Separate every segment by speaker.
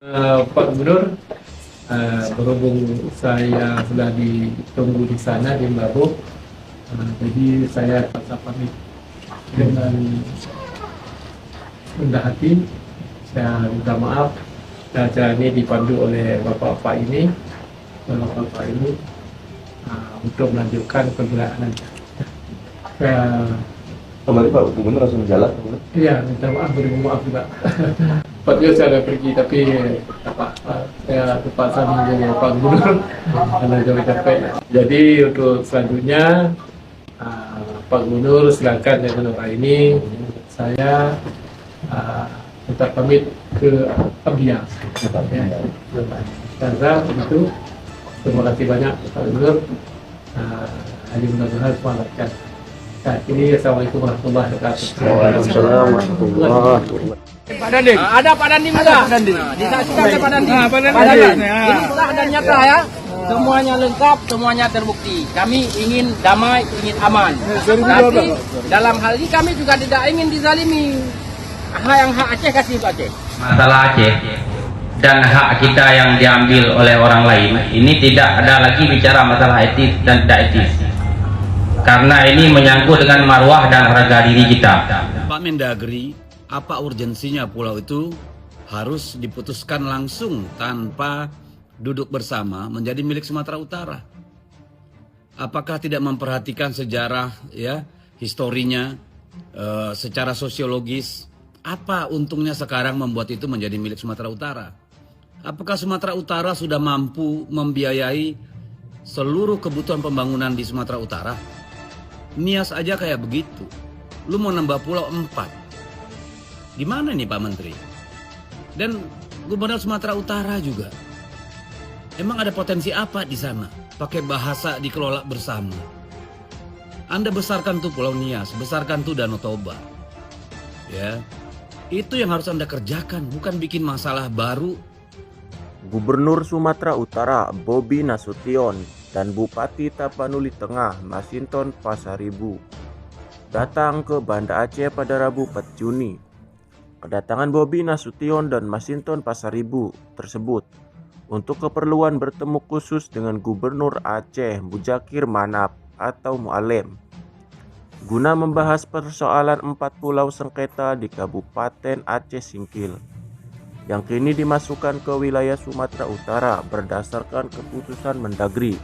Speaker 1: Pak Gubernur, berhubung saya sudah ditunggu di sana di Melabuh, jadi saya terpaksa pamit dengan rendah hati. Saya minta maaf. Acara ini dipandu oleh bapak-bapak ini, untuk melanjutkan perjalanan. Saya
Speaker 2: Kembali Pak Gubernur langsung jalan.
Speaker 1: Iya, minta maaf, beri maaf juga. Tepatnya saya ada pergi, tapi saya terpaksa menunggu Pak Gubernur karena jauh capek. Jadi untuk selanjutnya, Pak Gubernur silakan dengan orang ini. Saya minta pamit ke Abdiya. Karena itu, terima kasih banyak Pak Gubernur. Hanya mudah-mudahan semua lancar. Nah, ini Assalamualaikum warahmatullahi wabarakatuh.
Speaker 2: Waalaikumsalam warahmatullahi wabarakatuh.
Speaker 3: Pak Dandim. Ada Pak Dandim juga. Disaksikan oleh Pak Dandim. Pak Dandim. Ini sah dan nyata ya. Semuanya lengkap, semuanya terbukti. Kami ingin damai, ingin aman. Tapi dalam hal ini kami juga tidak ingin dizalimi. Hak Aceh kasih Pak Aceh.
Speaker 4: Masalah Aceh dan hak kita yang diambil oleh orang lain ini tidak ada lagi bicara masalah etis dan tidak etis, karena ini menyangkut dengan marwah dan harga diri kita.
Speaker 5: Pak Mendagri, apa urgensinya pulau itu harus diputuskan langsung tanpa duduk bersama menjadi milik Sumatera Utara? Apakah tidak memperhatikan sejarah, ya, historinya, secara sosiologis? Apa untungnya sekarang membuat itu menjadi milik Sumatera Utara? Apakah Sumatera Utara sudah mampu membiayai seluruh kebutuhan pembangunan di Sumatera Utara? Nias aja kayak begitu. Lu mau nambah pulau 4. Gimana nih Pak Menteri? Dan Gubernur Sumatera Utara juga. Emang ada potensi apa di sana? Pakai bahasa dikelola bersama. Anda besarkan tuh Pulau Nias, besarkan tuh Danau Toba. Ya. Itu yang harus Anda kerjakan, bukan bikin masalah baru.
Speaker 2: Gubernur Sumatera Utara Bobi Nasution dan Bupati Tapanuli Tengah Masinton Pasaribu datang ke Banda Aceh pada Rabu 4 Juni. Kedatangan Bobi Nasution dan Masinton Pasaribu tersebut untuk keperluan bertemu khusus dengan Gubernur Aceh Mujakir Manap atau Mualem, guna membahas persoalan 4 pulau sengketa di Kabupaten Aceh Singkil yang kini dimasukkan ke wilayah Sumatera Utara berdasarkan keputusan Mendagri.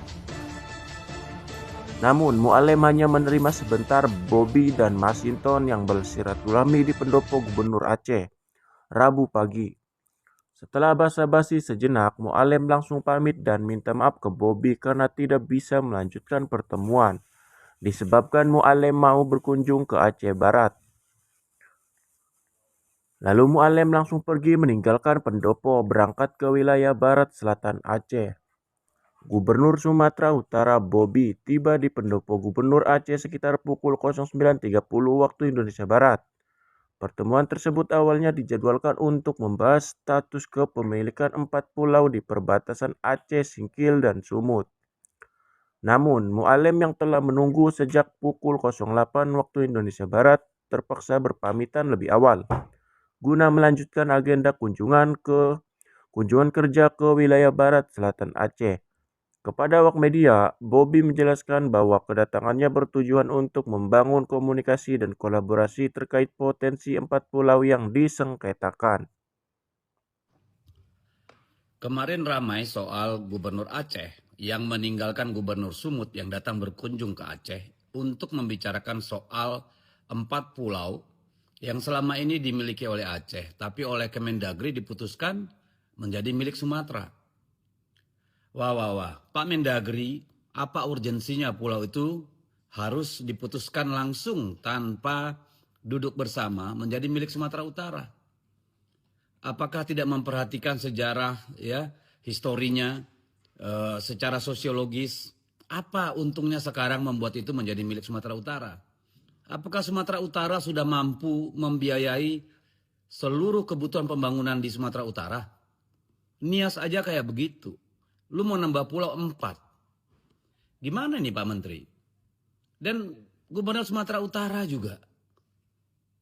Speaker 2: Namun Mualem hanya menerima sebentar Bobi dan Masinton yang bersilaturahmi di pendopo Gubernur Aceh Rabu pagi. Setelah basa-basi sejenak, Mualem langsung pamit dan minta maaf ke Bobi karena tidak bisa melanjutkan pertemuan disebabkan Mualem mau berkunjung ke Aceh Barat. Lalu Mualem langsung pergi meninggalkan pendopo berangkat ke wilayah barat selatan Aceh. Gubernur Sumatera Utara Bobi tiba di pendopo Gubernur Aceh sekitar pukul 09.30 waktu Indonesia Barat. Pertemuan tersebut awalnya dijadwalkan untuk membahas status kepemilikan 4 pulau di perbatasan Aceh, Singkil, dan Sumut. Namun, Mualem yang telah menunggu sejak pukul 08 waktu Indonesia Barat terpaksa berpamitan lebih awal guna melanjutkan agenda kunjungan kerja ke wilayah barat selatan Aceh. Kepada awak media, Bobi menjelaskan bahwa kedatangannya bertujuan untuk membangun komunikasi dan kolaborasi terkait potensi 4 pulau yang disengketakan.
Speaker 5: Kemarin ramai soal Gubernur Aceh yang meninggalkan Gubernur Sumut yang datang berkunjung ke Aceh untuk membicarakan soal 4 pulau yang selama ini dimiliki oleh Aceh, tapi oleh Kemendagri diputuskan menjadi milik Sumatera. Wah. Pak Mendagri, apa urgensinya pulau itu harus diputuskan langsung tanpa duduk bersama menjadi milik Sumatera Utara? Apakah tidak memperhatikan sejarah, ya, historinya, secara sosiologis? Apa untungnya sekarang membuat itu menjadi milik Sumatera Utara? Apakah Sumatera Utara sudah mampu membiayai seluruh kebutuhan pembangunan di Sumatera Utara? Nias aja kayak begitu. Lu mau nambah pulau 4. Gimana nih Pak Menteri? Dan Gubernur Sumatera Utara juga.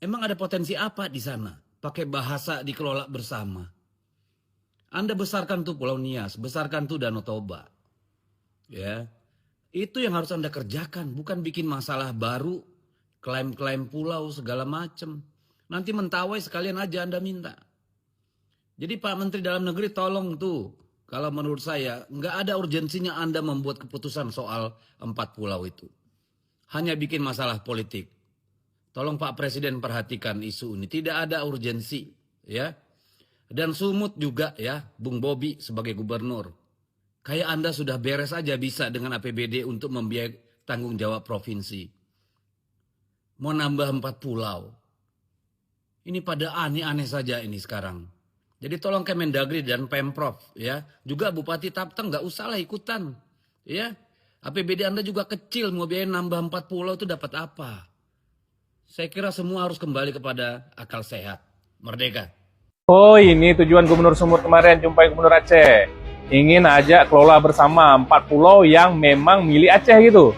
Speaker 5: Emang ada potensi apa di sana? Pakai bahasa dikelola bersama. Anda besarkan tuh Pulau Nias, besarkan tuh Danau Toba. Ya. Itu yang harus Anda kerjakan, bukan bikin masalah baru, klaim-klaim pulau segala macam. Nanti Mentawai sekalian aja Anda minta. Jadi Pak Menteri Dalam Negeri tolong tuh, kalau menurut saya nggak ada urgensinya Anda membuat keputusan soal 4 pulau itu. Hanya bikin masalah politik. Tolong Pak Presiden perhatikan isu ini, tidak ada urgensi, ya. Dan Sumut juga ya, Bung Bobi sebagai gubernur. Kayak Anda sudah beres aja bisa dengan APBD untuk membiayai tanggung jawab provinsi. Mau nambah 4 pulau. Ini pada aneh-aneh saja ini sekarang. Jadi tolong Kemendagri dan Pemprov ya. Juga Bupati Tapteng nggak usahlah ikutan. Ya. APBD Anda juga kecil, mau biayain nambah 4 pulau itu dapat apa? Saya kira semua harus kembali kepada akal sehat. Merdeka.
Speaker 6: Oh, ini tujuan Gubernur Sumut kemarin jumpai Gubernur Aceh. Ingin ajak kelola bersama 4 pulau yang memang milik Aceh gitu.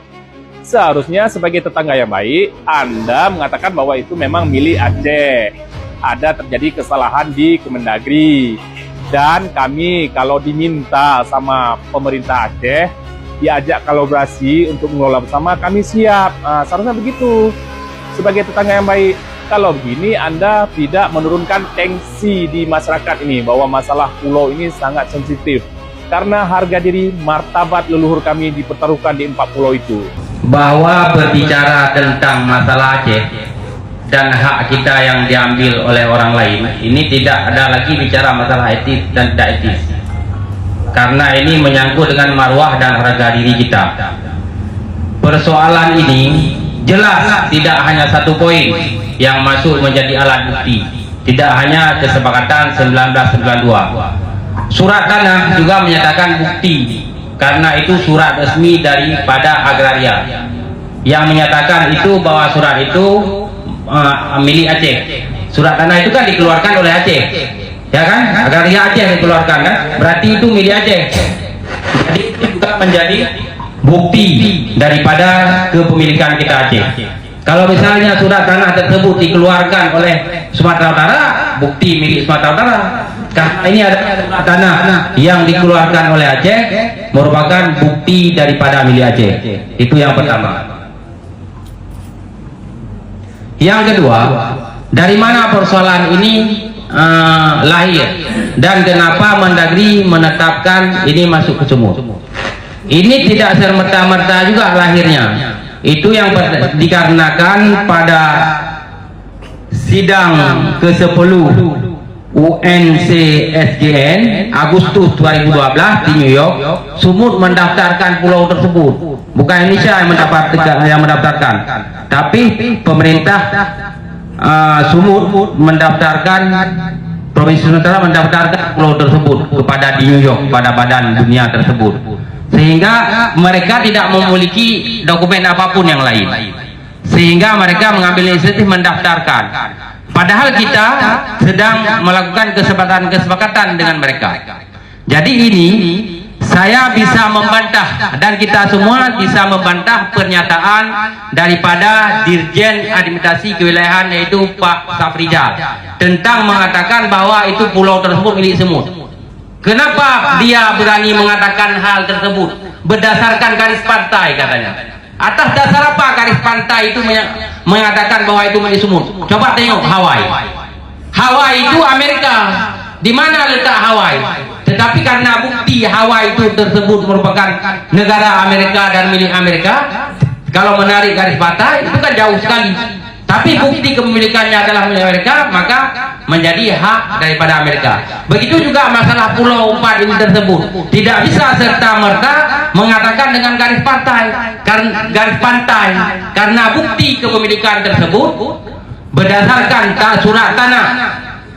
Speaker 6: Seharusnya sebagai tetangga yang baik, Anda mengatakan bahwa itu memang milik Aceh. Ada terjadi kesalahan di Kemendagri. Dan kami kalau diminta sama pemerintah Aceh, diajak kolaborasi untuk mengelola bersama, kami siap. Nah, seharusnya begitu. Sebagai tetangga yang baik, kalau begini Anda tidak menurunkan tensi di masyarakat ini, bahwa masalah pulau ini sangat sensitif. Karena harga diri martabat leluhur kami dipertaruhkan di 4 pulau itu.
Speaker 4: Bahwa berbicara tentang masalah Aceh dan hak kita yang diambil oleh orang lain, ini tidak ada lagi bicara masalah etis dan tidak etis. Karena ini menyangkut dengan marwah dan harga diri kita. Persoalan ini jelas tidak hanya satu poin yang masuk menjadi alat bukti. Tidak hanya kesepakatan 1992. Surat tanah juga menyatakan bukti, karena itu surat resmi daripada agraria yang menyatakan itu bahwa surat itu milik Aceh. Surat tanah itu kan dikeluarkan oleh Aceh, ya kan? Agraria Aceh dikeluarkan kan? Berarti itu milik Aceh. Jadi itu juga menjadi bukti daripada kepemilikan kita Aceh. Kalau misalnya surat tanah tersebut dikeluarkan oleh Sumatera Utara, bukti milik Sumatera Utara. Karena ini ada tanah yang dikeluarkan oleh Aceh, merupakan bukti daripada milik Aceh. Itu yang pertama. Yang kedua, dari mana persoalan ini lahir dan kenapa Mendagri menetapkan ini masuk ke Sumut? Ini tidak serta-merta juga lahirnya. Itu yang dikarenakan pada sidang ke-10 UNCSGN Agustus 2012 di New York, Sumut mendaftarkan pulau tersebut. Bukan Indonesia yang mendaftarkan, tapi pemerintah Sumut mendaftarkan, Provinsi Sumatera mendaftarkan pulau tersebut kepada di New York, pada badan dunia tersebut. Sehingga mereka tidak memiliki dokumen apapun yang lain. Sehingga mereka mengambil inisiatif mendaftarkan. Padahal kita sedang melakukan kesepakatan dengan mereka. Jadi ini saya bisa membantah dan kita semua bisa membantah pernyataan daripada Dirjen Administrasi Kewilayahan, yaitu Pak Safrizal, tentang mengatakan bahwa itu pulau tersebut milik Sumut. Kenapa dia berani mengatakan hal tersebut? Berdasarkan garis pantai katanya. Atas dasar apa garis pantai itu mengatakan bahwa itu milik Sumut? Coba tengok Hawaii. Hawaii itu Amerika. Di mana letak Hawaii? Tetapi karena bukti Hawaii itu tersebut merupakan negara Amerika dan milik Amerika, kalau menarik garis pantai itu kan jauh sekali. Tapi bukti kepemilikannya adalah milik Amerika, maka menjadi hak daripada Amerika. Begitu juga masalah Pulau 4 ini tersebut. Tidak bisa serta-merta mengatakan dengan garis pantai, karena bukti kepemilikan tersebut berdasarkan surat tanah,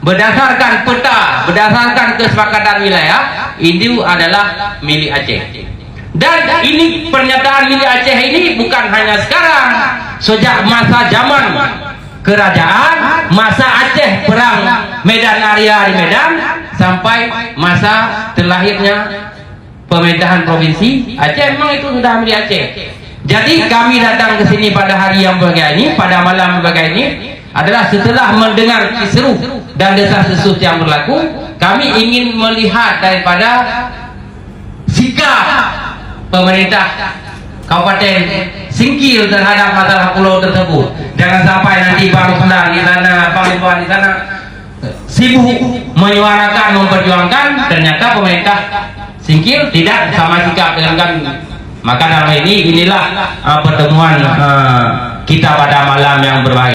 Speaker 4: berdasarkan peta, berdasarkan kesepakatan wilayah, ini adalah milik Aceh. Dan ini pernyataan milik Aceh ini bukan hanya sekarang, sejak masa zaman kerajaan, masa Aceh perang Medan Area di Medan, sampai masa terlahirnya pemerintahan provinsi Aceh, memang itu sudah milik Aceh. Jadi kami datang ke sini pada hari yang berbahagia ini, pada malam berbahagia ini, adalah setelah mendengar kisruh dan desas-desus yang berlaku, kami ingin melihat daripada sikap pemerintah Kabupaten Singkil terhadap masalah pulau tersebut. Jangan sampai nanti Bang Sundan di sana, Bang Iwan di sana sibuk menyuarakan, memperjuangkan, ternyata pemerintah Singkil tidak sama sikap dengan kami. Maka dalam inilah pertemuan kita pada malam yang berbahagia.